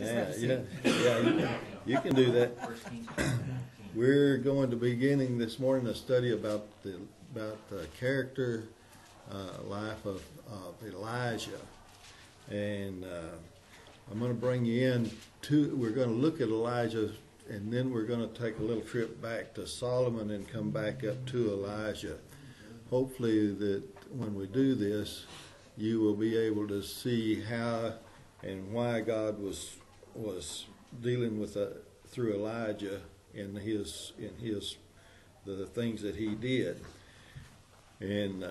You can do that. We're going to be beginning this morning a study about the character life of Elijah, and I'm going to bring you in to. We're going to look at Elijah, and then we're going to take a little trip back to Solomon and come back up to Elijah. Hopefully, that when we do this, you will be able to see how and why God was dealing with through Elijah in his the things that he did. And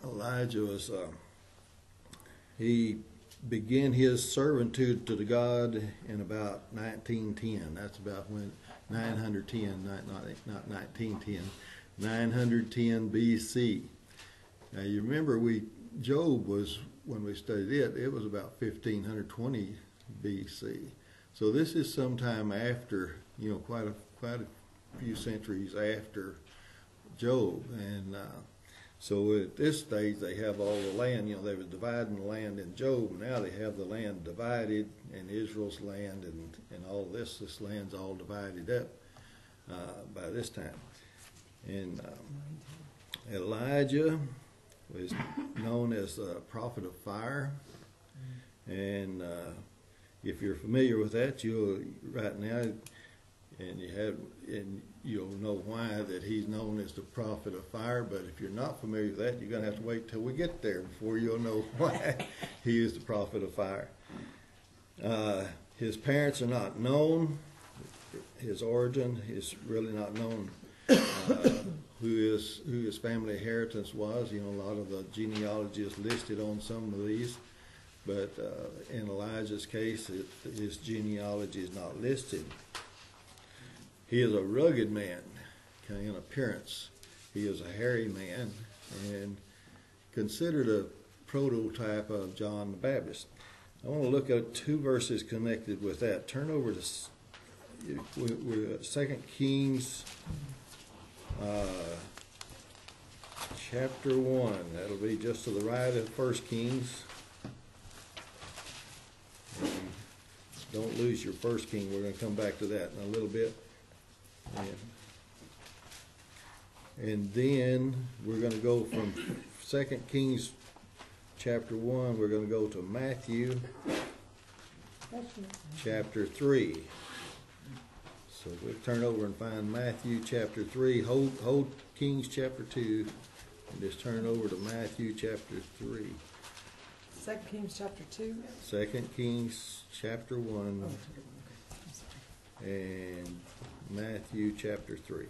Elijah was he began his servitude to the God in about 1910. That's about when 910, not 1910, 910 BC. Now you remember Job was, when we studied it was about 1520 BC. So this is sometime after, quite a few centuries after Job. And so at this stage they have all the land, they were dividing the land in Job. Now they have the land divided, and Israel's land and all this land's all divided up by this time. And Elijah was known as the prophet of fire, and if you're familiar with that, you'll know why that he's known as the prophet of fire. But if you're not familiar with that, you're going to have to wait till we get there before you'll know why he is the prophet of fire. His parents are not known. His origin is really not known. Who his family inheritance was. A lot of the genealogy is listed on some of these, but in Elijah's case, his genealogy is not listed. He is a rugged man, in appearance. He is a hairy man, and considered a prototype of John the Baptist. I want to look at two verses connected with that. Turn over to 2 Kings. Chapter 1. That'll be just to the right of 1 Kings. And don't lose your 1 King. We're going to come back to that in a little bit. And then we're going to go from 2 Kings chapter 1. We're going to go to Matthew chapter 3. So we'll turn over and find Matthew chapter 3. Hold Kings chapter 2 and just turn over to Matthew chapter 3. 2 Kings chapter 2? 2 Kings chapter 1 and Matthew chapter 3.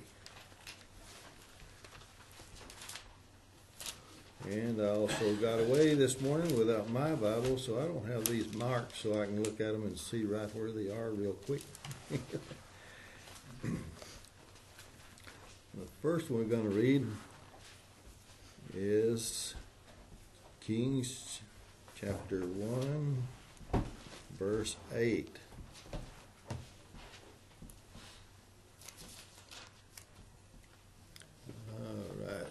And I also got away this morning without my Bible, so I don't have these marked so I can look at them and see right where they are real quick. The first one we're going to read is Kings chapter 1, verse 8. All right.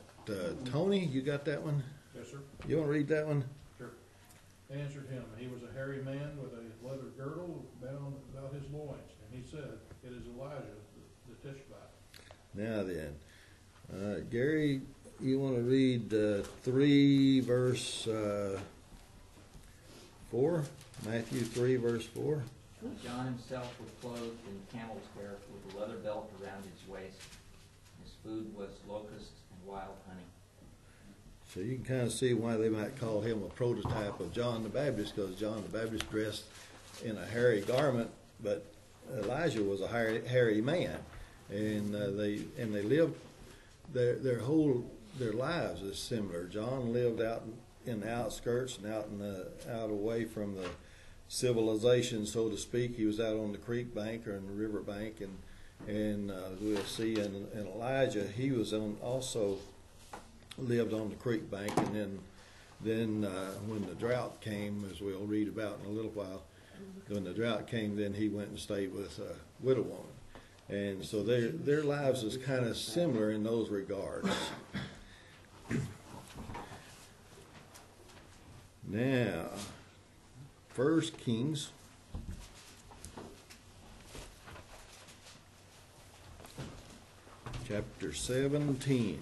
Tony, you got that one? Yes, sir. You want to read that one? Sure. They answered him, he was a hairy man with a leather girdle bound about his loins. And he said, it is Elijah the Tishbite. Now then, Gary, you want to read 3 verse 4? Matthew 3 verse 4? John himself was clothed in camel's hair with a leather belt around his waist. His food was locusts and wild honey. So you can kind of see why they might call him a prototype of John the Baptist, because John the Baptist dressed in a hairy garment, but Elijah was a hairy man, and they lived their lives is similar. John lived out in the outskirts and out away from the civilization, so to speak. He was out on the creek bank or in the river bank, and we'll see in Elijah he was also lived on the creek bank, and then when the drought came, as we'll read about in a little while. When the drought came, then he went and stayed with a widow woman. And so their lives is kind of similar in those regards. Now, 1 Kings chapter 17.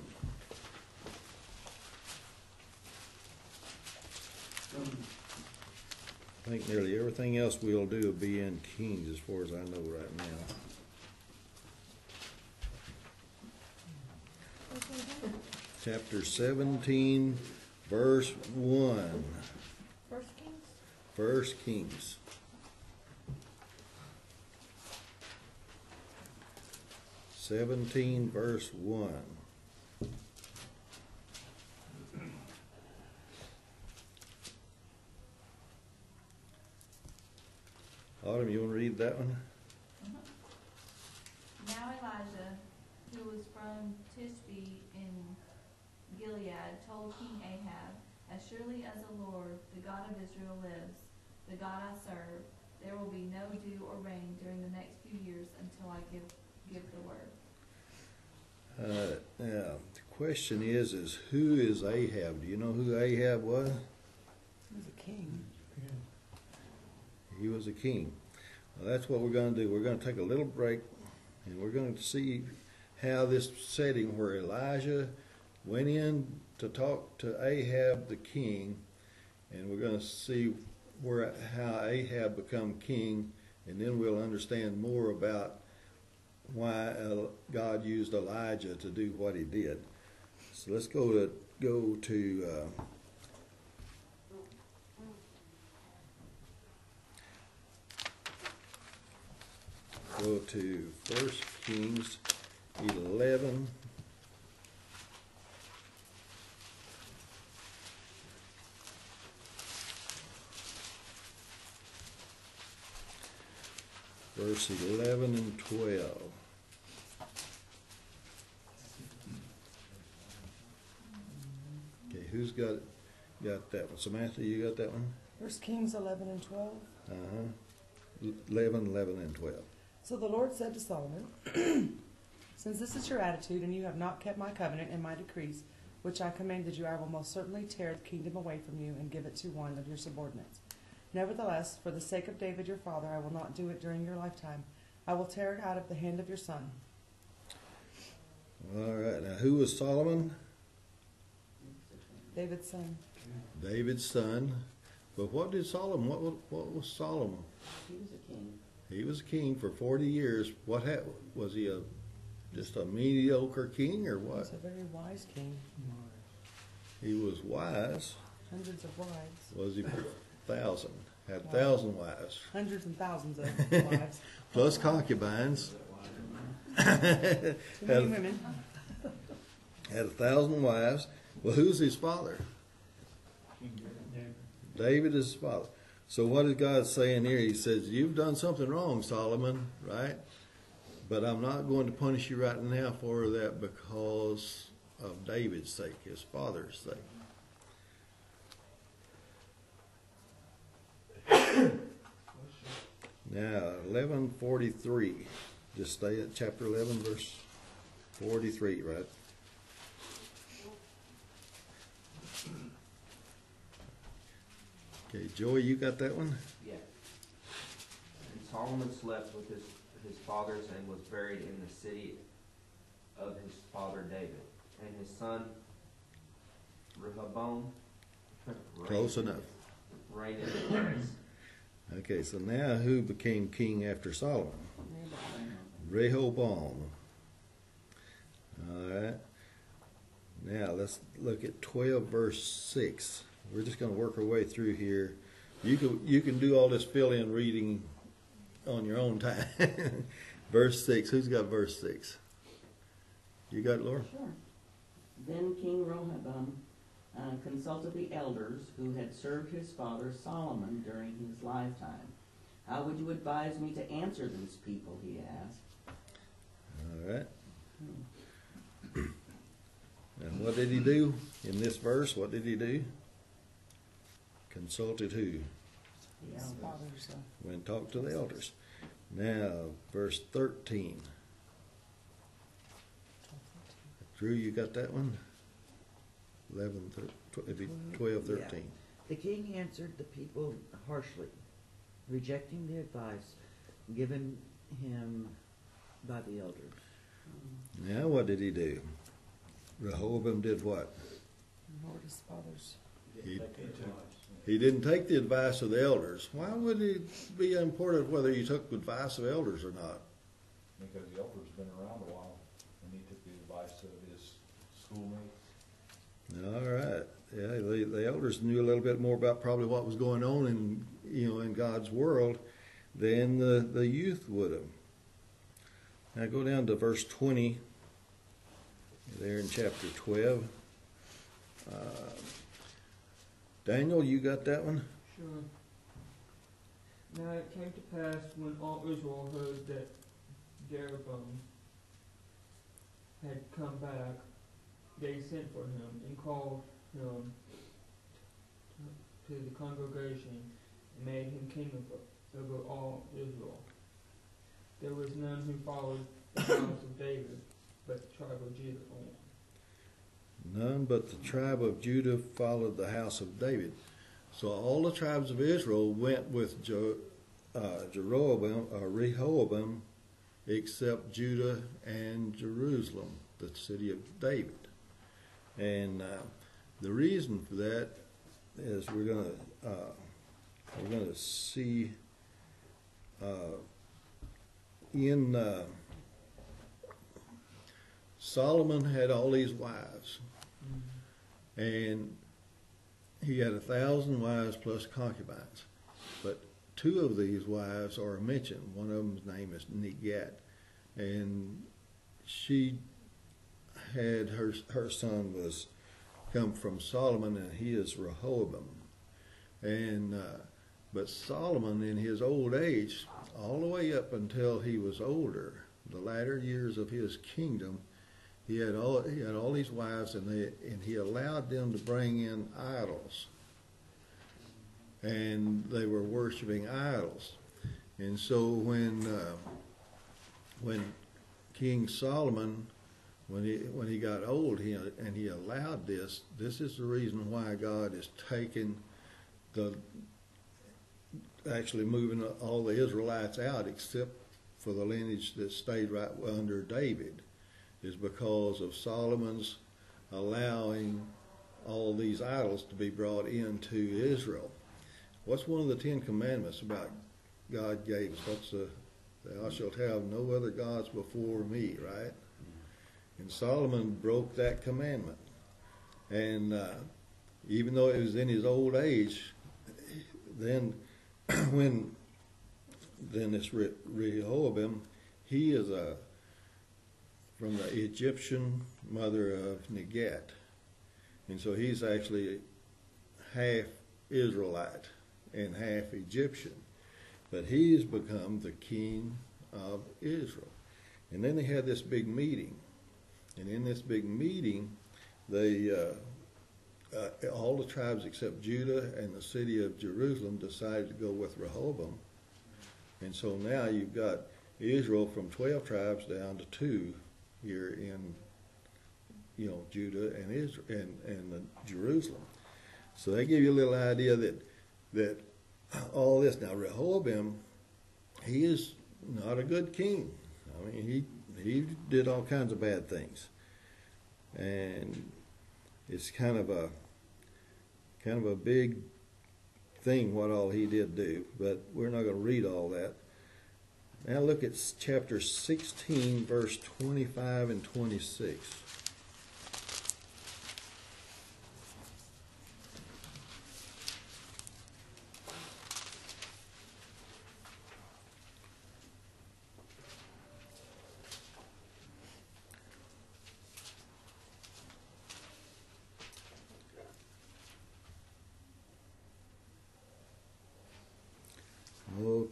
I think nearly everything else we'll do will be in Kings as far as I know right now. Chapter 17, verse 1. First Kings? First Kings. Seventeen, verse 1. Autumn, you want to read that one? Now Elijah, who was from Tishbe in Gilead, told King Ahab, As surely as the Lord, the God of Israel lives, the God I serve, there will be no dew or rain during the next few years until I give the word. Now, the question is who is Ahab? Do you know who Ahab was? He was a king. He was a king. Well, that's what we're going to do. We're going to take a little break, and we're going to see how this setting where Elijah went in to talk to Ahab the king, and we're going to see how Ahab become king, and then we'll understand more about why God used Elijah to do what he did. So let's go to Go to 1 Kings 11. Verse 11 and 12. Okay, who's got that one? Samantha, you got that one? First Kings 11 and 12. 11 and 12. So the Lord said to Solomon, Since this is your attitude, and you have not kept my covenant and my decrees, which I commanded you, I will most certainly tear the kingdom away from you and give it to one of your subordinates. Nevertheless, for the sake of David your father, I will not do it during your lifetime. I will tear it out of the hand of your son. All right, now who was Solomon? David's son. David's son. But what did Solomon, what was Solomon? He was a king. He was a king for 40 years. What was he just a mediocre king or He what? was a very wise king. He was wise. Hundreds of wives. Was he 1,000? Had 1,000 wives. Hundreds and thousands of wives. Plus concubines. Too many women. Had 1,000 wives. Well, who's his father? David is his father. So what is God saying here? He says, you've done something wrong, Solomon, right? But I'm not going to punish you right now for that because of David's sake, his father's sake. Now, 11:43. Just stay at chapter 11, verse 43, right? Okay, Joey, you got that one? Yeah. And Solomon slept with his fathers and was buried in the city of his father David. And his son Rehoboam Close enough. reigned in his place. Okay, so now who became king after Solomon? Rehoboam. All right. Now let's look at 12 verse 6. We're just going to work our way through here. You can do all this fill-in reading on your own time. Verse 6. Who's got verse 6? You got it, Laura? Sure. Then King Rehoboam consulted the elders who had served his father Solomon during his lifetime. How would you advise me to answer these people, he asked. All right. And what did he do in this verse? What did he do? Consulted who? The His elders. father's Went and talked to the elders. Now, verse 13. Drew, you got that one? 11, 12, 13. Yeah. The king answered the people harshly, rejecting the advice given him by the elders. Now what did he do? Rehoboam did what? Lord his fathers. He didn't take the advice of the elders. Why would it be important whether he took the advice of elders or not? Because the elder's been around a while, and he took the advice of his schoolmates. All right. Yeah, the elders knew a little bit more about probably what was going on in God's world than the youth would have. Now go down to verse 20 there in chapter 12. Daniel, you got that one? Sure. Now it came to pass when all Israel heard that Jeroboam had come back, they sent for him and called him to the congregation and made him king over all Israel. There was none who followed the house of David, but the tribe of Judah only. None but the tribe of Judah followed the house of David. So all the tribes of Israel went with Rehoboam, except Judah and Jerusalem, the city of David. And the reason for that is we're going to see in Solomon had all these wives, and he had 1,000 wives plus concubines. But two of these wives are mentioned. One of them's name is Negat, and she had her son was come from Solomon, and he is Rehoboam. And but Solomon, in his old age, all the way up until he was older, the latter years of his kingdom, he had all these wives, and he allowed them to bring in idols, and they were worshiping idols. And so when King Solomon, when he got old, he allowed this. This is the reason why God is taking actually moving all the Israelites out, except for the lineage that stayed right under David, is because of Solomon's allowing all these idols to be brought into Israel. What's one of the 10 commandments about God gave us? What's thou shalt have no other gods before me, right? And Solomon broke that commandment. And even though it was in his old age, then this Rehoboam, he is from the Egyptian mother of Negat. And so he's actually half Israelite and half Egyptian. But he's become the king of Israel. And then they had this big meeting. And in this big meeting, they all the tribes except Judah and the city of Jerusalem decided to go with Rehoboam. And so now you've got Israel from 12 tribes down to 2 here in Judah and Israel and Jerusalem. So they give you a little idea that all this. Now Rehoboam, he is not a good king. I mean, he did all kinds of bad things, and it's kind of a big thing what all he did do. But we're not going to read all that. Now look at chapter 16, verse 25 and 26.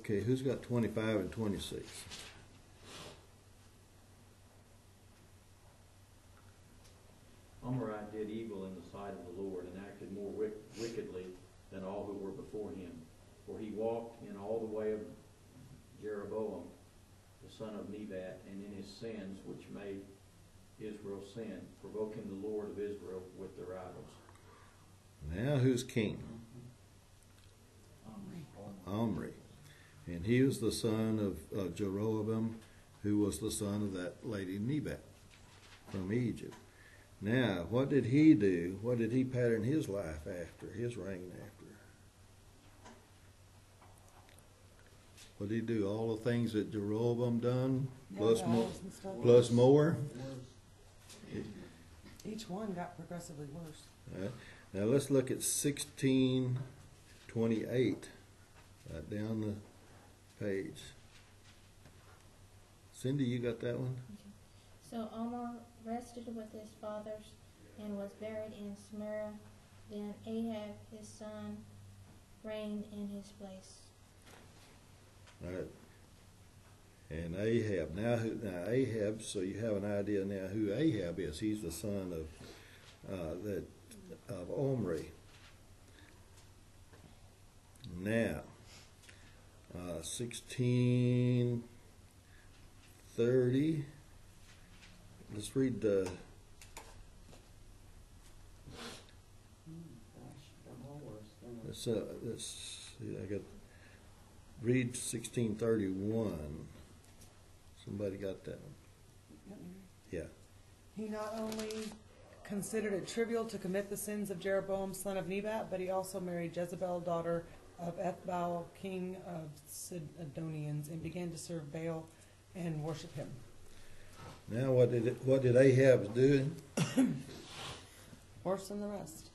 Okay, who's got 25 and 26? Omri did evil in the sight of the Lord and acted more wickedly than all who were before him. For he walked in all the way of Jeroboam, the son of Nebat, and in his sins which made Israel sin, provoking the Lord of Israel with their idols. Now who's king? Omri. And he was the son of Jeroboam, who was the son of that lady Nebat from Egypt. Now, what did he do? What did he pattern his life after, his reign after? What did he do? All the things that Jeroboam done, plus Yeah, more, vows and stuff. plus more. Each one got progressively worse. All right. Now let's look at 1628, right down the page. Cindy, you got that one? So Omar rested with his fathers and was buried in Smyrna. Then Ahab his son reigned in his place. All right. And Ahab. Now Ahab. So you have an idea now who Ahab is. He's the son of Omri. Now, 1630. Let's read the. Gosh, the whole worse than Let's see. I got. Read 1631. Somebody got that one? Yeah. He not only considered it trivial to commit the sins of Jeroboam, son of Nebat, but he also married Jezebel, daughter of Ethbaal, king of Sidonians, and began to serve Baal and worship him. Now, what did Ahab do? Worse than the rest.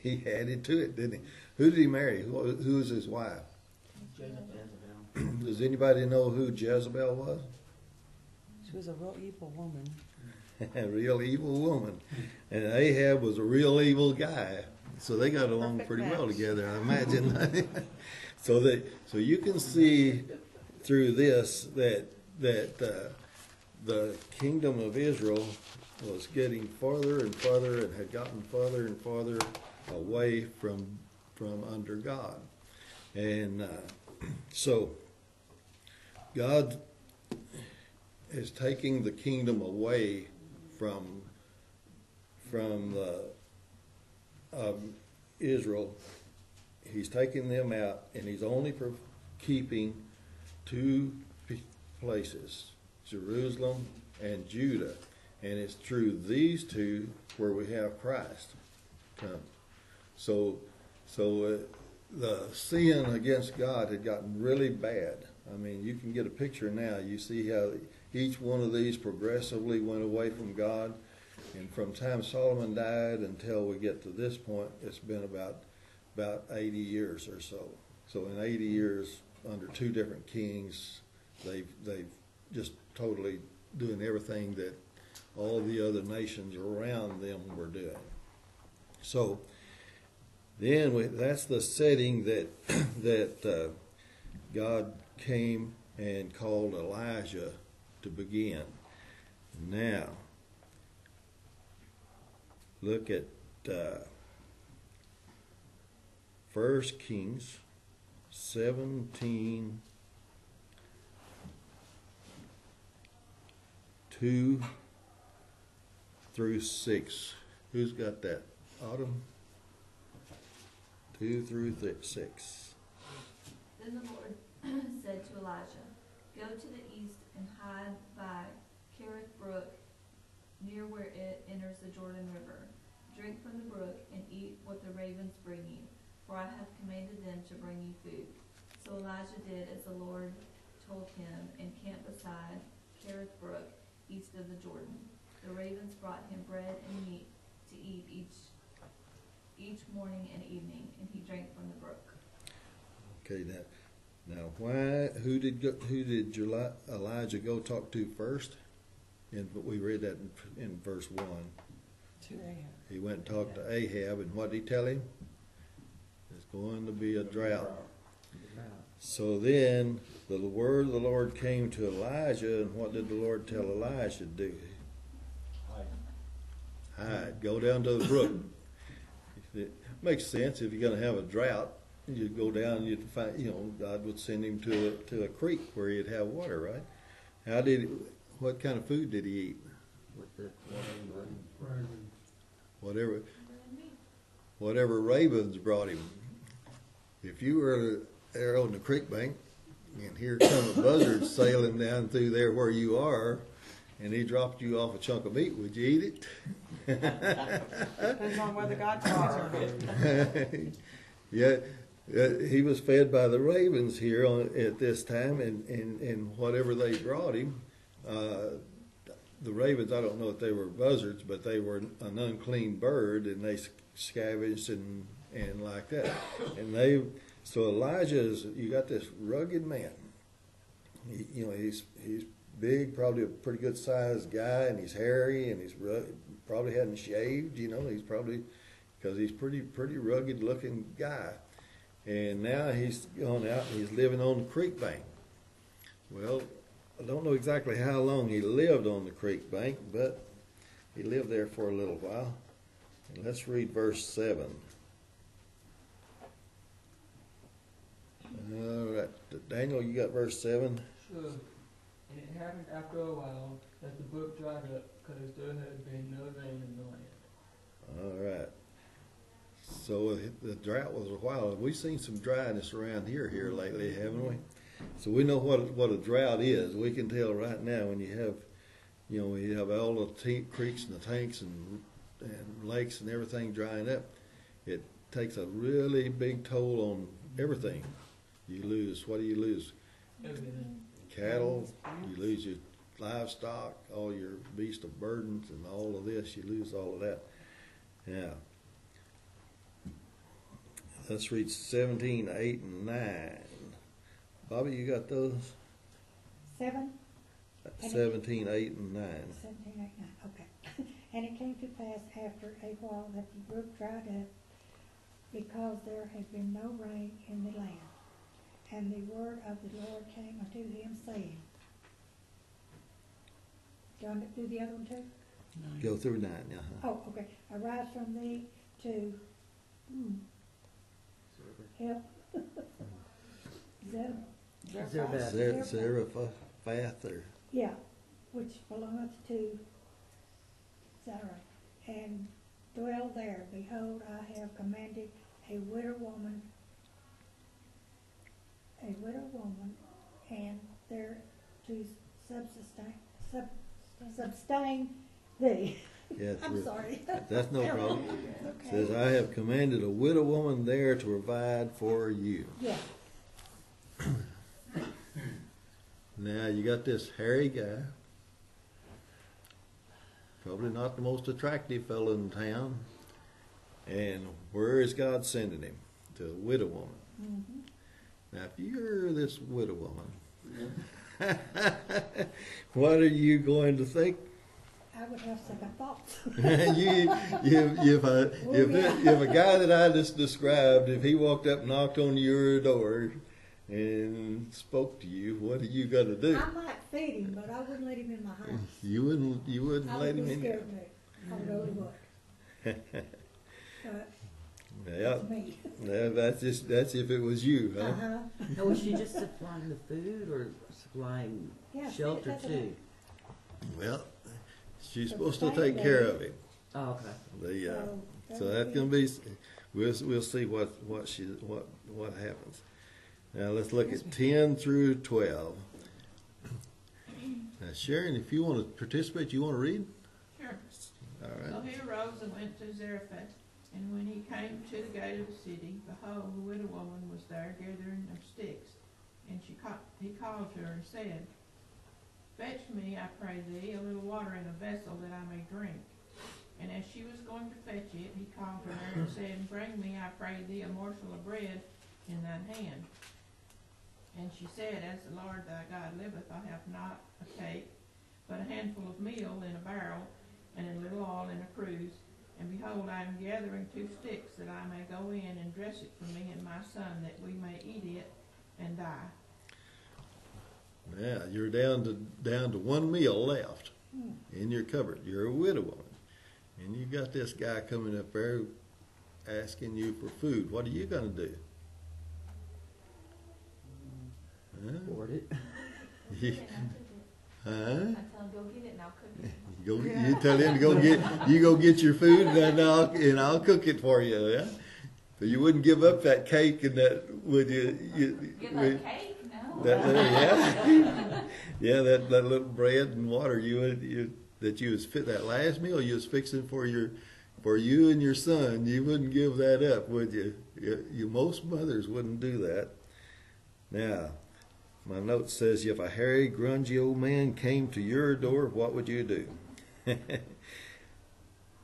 He added to it, didn't he? Who did he marry? Who was his wife? Jezebel. Does anybody know who Jezebel was? She was a real evil woman. A real evil woman. And Ahab was a real evil guy. So they got along Perfect pretty well match. together, I imagine. So you can see through this that the kingdom of Israel was getting farther and farther and had gotten farther and farther away from under God. And so God is taking the kingdom away from Israel. He's taking them out, and he's only keeping two places, Jerusalem and Judah. And it's through these two where we have Christ come. So the sin against God had gotten really bad. I mean, you can get a picture now. You see how each one of these progressively went away from God. And from the time Solomon died until we get to this point, it's been about 80 years or so. So in 80 years, under two different kings, they've just totally doing everything that all the other nations around them were doing. So then that's the setting that God came and called Elijah to begin. Now, look at 1 Kings 17, 2 through 6. Who's got that? Autumn? 2 through 6. Then the Lord said to Elijah, "Go to the east and hide by Kerith Brook, near where it enters the Jordan River. Drink from the brook and eat what the ravens bring you, for I have commanded them to bring you food." So Elijah did as the Lord told him and camped beside Kerith Brook, east of the Jordan. The ravens brought him bread and meat to eat each morning and evening, and he drank from the brook. Okay, now who did Elijah go talk to first? And we read that in verse 1. To Ahab. He went and talked to Ahab, and what did he tell him? There's going to be a drought. So then the word of the Lord came to Elijah, and what did the Lord tell Elijah to do? Hide. Go down to the brook. It makes sense. If you're going to have a drought, you'd go down and you'd find, God would send him to a creek where he'd have water, right? What kind of food did he eat? with the Whatever ravens brought him. If you were there on the creek bank, and here come a buzzard sailing down through there where you are, and he dropped you off a chunk of meat, would you eat it? Depends on whether God calls or not. Yeah, he was fed by the ravens here at this time, and whatever they brought him, the ravens, I don't know if they were buzzards, but they were an unclean bird, and they scavenged and like that. And so Elijah you got this rugged man. He's big, probably a pretty good sized guy, and he's hairy, and he's probably hadn't shaved. He's probably, because he's pretty rugged looking guy. And now he's gone out and he's living on the creek bank. Well, I don't know exactly how long he lived on the creek bank, but he lived there for a little while. And let's read verse 7. All right, Daniel, you got verse 7? Sure. And it happened after a while that the brook dried up, because there had been no rain in the land. All right. So the drought was a while. We've seen some dryness around here lately, haven't we? So we know what a drought is. We can tell right now when you have all the creeks and the tanks and lakes and everything drying up. It takes a really big toll on everything. You lose. What do you lose? Everything. Cattle. You lose your livestock, all your beast of burdens, and all of this. You lose all of that. Yeah. Let's read 17, 8, and 9. Bobby, you got those? 7? 17, 8, and 9. 17, 8, 9, okay. And it came to pass after a while that the brook dried up, because there had been no rain in the land. And the word of the Lord came unto him, saying, do I do the other one too? Go through 9, Oh, okay. Arise from thee to help. Zarephath, or Yeah, which belongeth to Zarah, and dwell there. Behold, I have commanded a widow woman, and there to sustain thee. yeah, I'm sorry. That's no problem. Okay. Says, I have commanded a widow woman there to provide for you. Yeah. Now you got this hairy guy, probably not the most attractive fellow in town, and where is God sending him? To a widow woman. Mm-hmm. Now, if you're this widow woman, what are you going to think? I would have second thoughts. If a guy that I just described, if he walked up and knocked on your door and spoke to you, what are you going to do? I might feed him, but I wouldn't let him in my house. You wouldn't let him in. I would be scared to. I really would. But Yeah, that's me. yeah, that's if it was you, huh? Uh-huh. Now, was she just supplying the food or supplying Yeah, shelter that's too? Well, she's supposed to take care of him. Oh, okay. So that's gonna be. We'll see what happens. Now let's look at 10 through 12. Now Sharon, if you want to participate, you want to read? Sure. All right. So he arose and went to Zarephath, and when he came to the gate of the city, behold, the widow woman was there gathering of sticks. And he called to her and said, Fetch me, I pray thee, a little water in a vessel that I may drink. And as she was going to fetch it, he called to her and said, Bring me, I pray thee, a morsel of bread in thine hand. And she said, As the Lord thy God liveth, I have not a cake, but a handful of meal in a barrel, and a little oil in a cruse. And behold, I am gathering 2 sticks, that I may go in and dress it for me and my son, that we may eat it and die. Yeah, you're down to one meal left in your cupboard. You're a widow woman, and you got this guy coming up there asking you for food. What are you gonna do? Hoard it. Huh? I tell him, go get it and I'll cook it. You tell him to go get your food, and I'll cook it for you. Yeah? But you wouldn't give up that cake and that, would you? Give up cake? No. That little, yeah, yeah, that little bread and water that you was fit that last meal you was fixing for you and your son. You wouldn't give that up, would you? You most mothers wouldn't do that. Now, my note says, if a hairy, grungy old man came to your door, what would you do?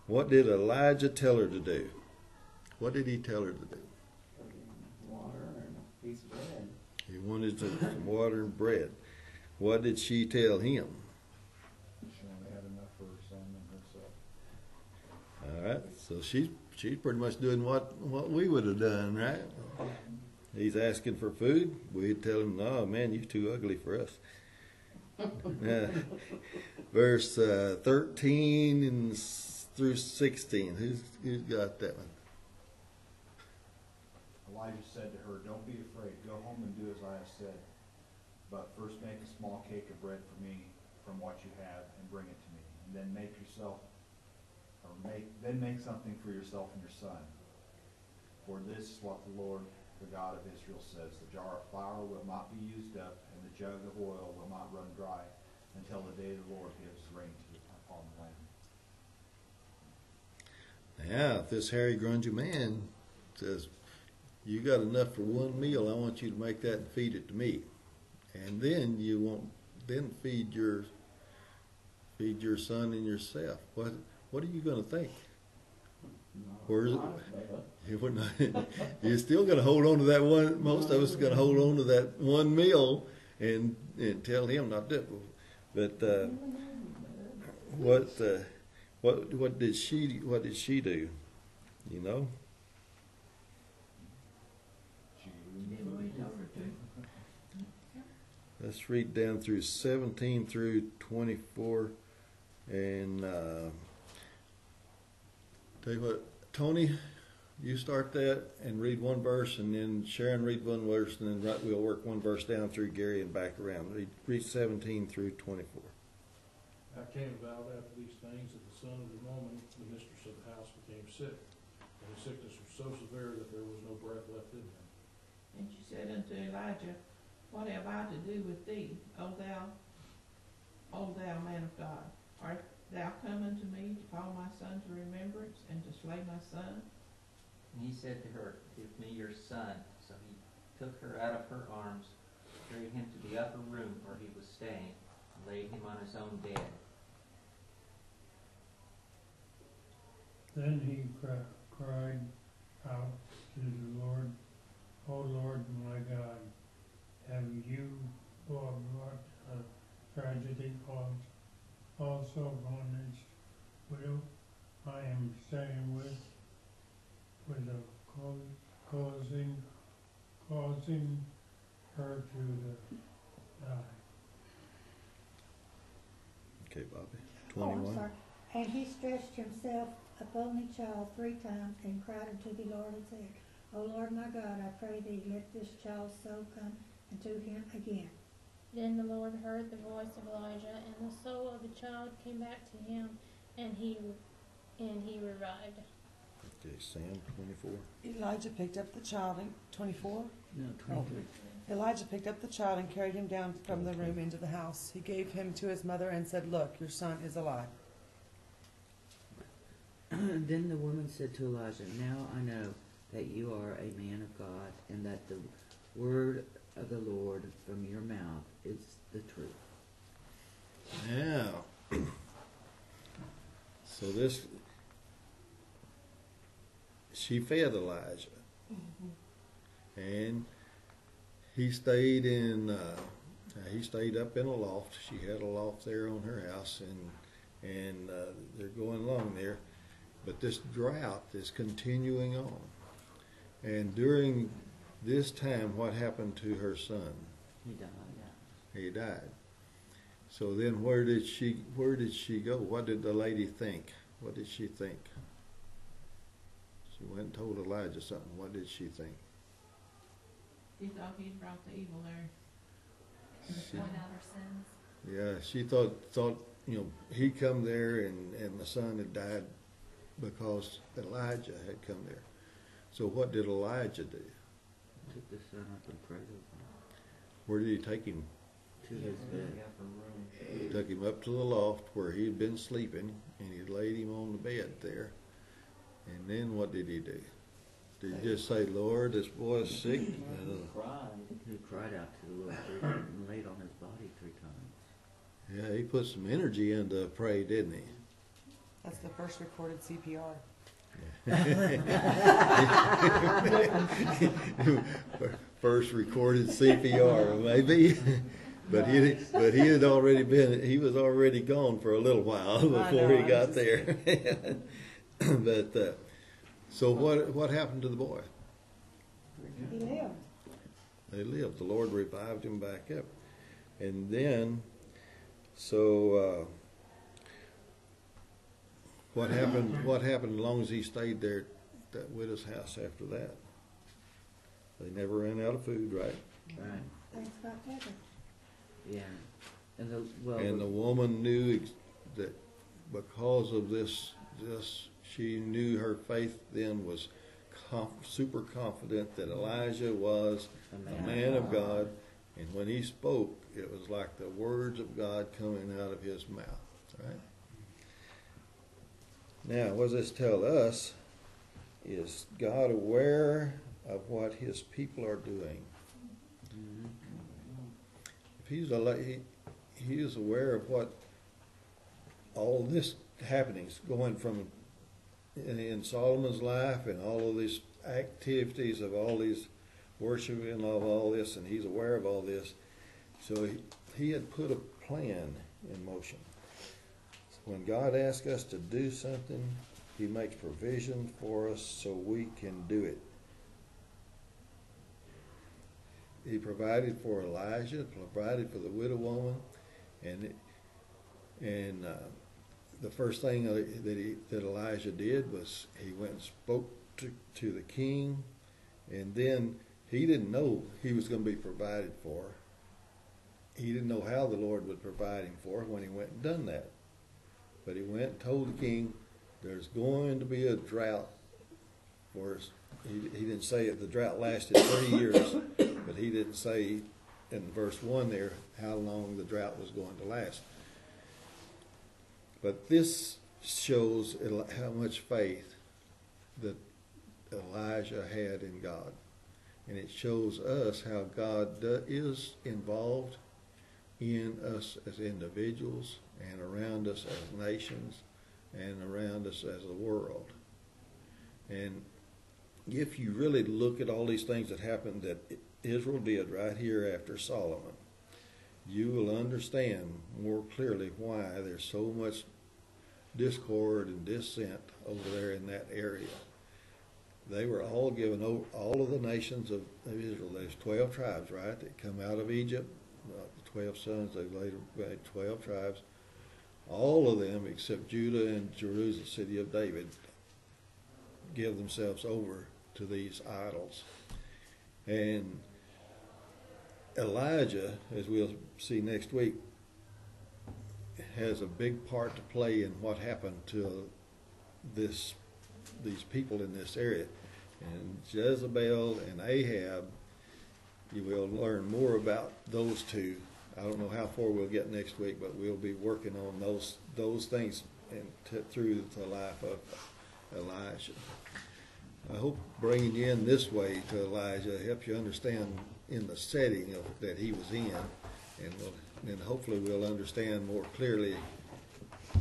What did Elijah tell her to do? What did he tell her to do? Water and a piece of bread. He wanted some water and bread. What did she tell him? She only had enough for her son and herself. All right, so she's pretty much doing what we would have done, right? He's asking for food. We'd tell him, "No, man, you're too ugly for us." Verse 13 through 16. Who's got that one? Elijah said to her, "Don't be afraid. Go home and do as I have said. But first make a small cake of bread for me from what you have and bring it to me. And then make something for yourself and your son. For this is what the Lord, the God of Israel says. The jar of flour will not be used up, and the jug of oil will not run dry until the day the Lord gives rain upon the land." Now, if this hairy, grungy man says, "You got enough for one meal, I want you to make that and feed it to me. And then you won't then feed your son and yourself." What are you going to think? Where's it? You're still going to hold on to that one. Most of us are going to hold on to that one meal and tell him not to. But what did she do? You know. Did what he told her to. Let's read down through 17 through 24, and tell you what, Tony, you start that and read one verse, and then Sharon read one verse, and then we'll work one verse down through Gary and back around. Read 17 through 24. I came about after these things that the son of the woman, the mistress of the house, became sick. And his sickness was so severe that there was no breath left in him. And she said unto Elijah, What have I to do with thee, O thou man of God? Art thou come unto me to call my son to remembrance and to slay my son? And he said to her, Give me your son. So he took her out of her arms, carried him to the upper room where he was staying, and laid him on his own bed. Then he cried out to the Lord, O Lord my God, have you brought tragedy also on this widow I am staying with causing her to die? Okay, Bobby. Oh, I'm 21. sorry. And he stretched himself upon the child 3 times and cried unto the Lord and said, O Lord my God, I pray thee, let this child's soul come unto him again. Then the Lord heard the voice of Elijah, and the soul of the child came back to him, and he revived. Okay, Sam, 24. Elijah picked up the child in 24. No, 23. Elijah picked up the child and carried him down from the room into the house. He gave him to his mother and said, Look, your son is alive. Then the woman said to Elijah, Now I know that you are a man of God, and that the word of the Lord from your mouth is the truth. Now, so she fed Elijah, and he stayed up in a loft. She had a loft there on her house, and they're going along there. But this drought is continuing on. And during this time, what happened to her son? He died. He died. So then where did she go? What did the lady think? What did she think? She went and told Elijah something. What did she think? She thought he'd brought the evil there. Point out her sins. Yeah, she thought he come there and the son had died because Elijah had come there. So what did Elijah do? Took the son up and prayed Where did he take him? To his bed. The upper room. He took him up to the loft where he had been sleeping, and he laid him on the bed there. And then what did he do? Did he just say, Lord, this boy's sick? He cried. He cried out to the Lord 3 times and laid on his body 3 times. Yeah, he put some energy into pray, didn't he? That's the first recorded CPR. First recorded CPR, maybe. But he had already he was already gone for a little while before he got there. But so what happened to the boy? He lived. They lived. The Lord revived him back up, and then so what happened? What happened? As long as he stayed there at that widow's house after that, they never ran out of food, right? Right. Things got better. Yeah. And the woman knew that because of this, she knew her faith then was super confident that Elijah was a man of God, and when he spoke, it was like the words of God coming out of his mouth. Right? Now, what does this tell us? Is God aware of what his people are doing? If he is aware of what all this happenings going from in Solomon's life and all of these activities of all these worshiping of all this, and he's aware of all this, so he had put a plan in motion. When God asks us to do something, he makes provision for us so we can do it. He provided for Elijah, provided for the widow woman, and the first thing that Elijah did was he went and spoke to the king, and then he didn't know he was going to be provided for. He didn't know how the Lord would provide him for when he went and done that. But he went and told the king, there's going to be a drought for us. He didn't say the drought lasted 3 years, but he didn't say in verse 1 there how long the drought was going to last. But this shows how much faith that Elijah had in God. And it shows us how God is involved in us as individuals and around us as nations and around us as a world. And if you really look at all these things that happened that Israel did right here after Solomon, you will understand more clearly why there's so much discord and dissent over there in that area. They were all given over, all of the nations of Israel. There's 12 tribes, right, that come out of Egypt. The 12 sons, they later made 12 tribes. All of them, except Judah and Jerusalem, city of David, give themselves over to these idols. And Elijah, as we'll see next week, has a big part to play in what happened to these people in this area. And Jezebel and Ahab, you will learn more about those two. I don't know how far we'll get next week, but we'll be working on those things through the life of Elijah. I hope bringing you in this way to Elijah helps you understand in the setting that he was in, and hopefully we'll understand more clearly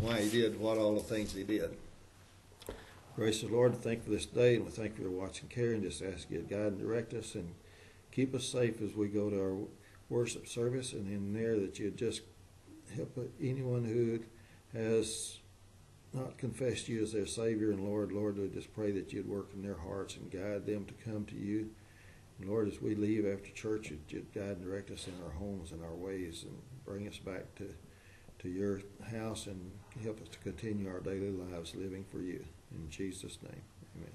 why he did all the things he did. Gracious Lord, thank you for this day, and we thank you for watching care, and just ask you to guide and direct us and keep us safe as we go to our worship service, and in there that you just help anyone who has not confessed you as their Savior and Lord. Lord, we just pray that you'd work in their hearts and guide them to come to you. And Lord, as we leave after church, you'd guide and direct us in our homes and our ways and bring us back to your house and help us to continue our daily lives living for you. In Jesus' name, amen.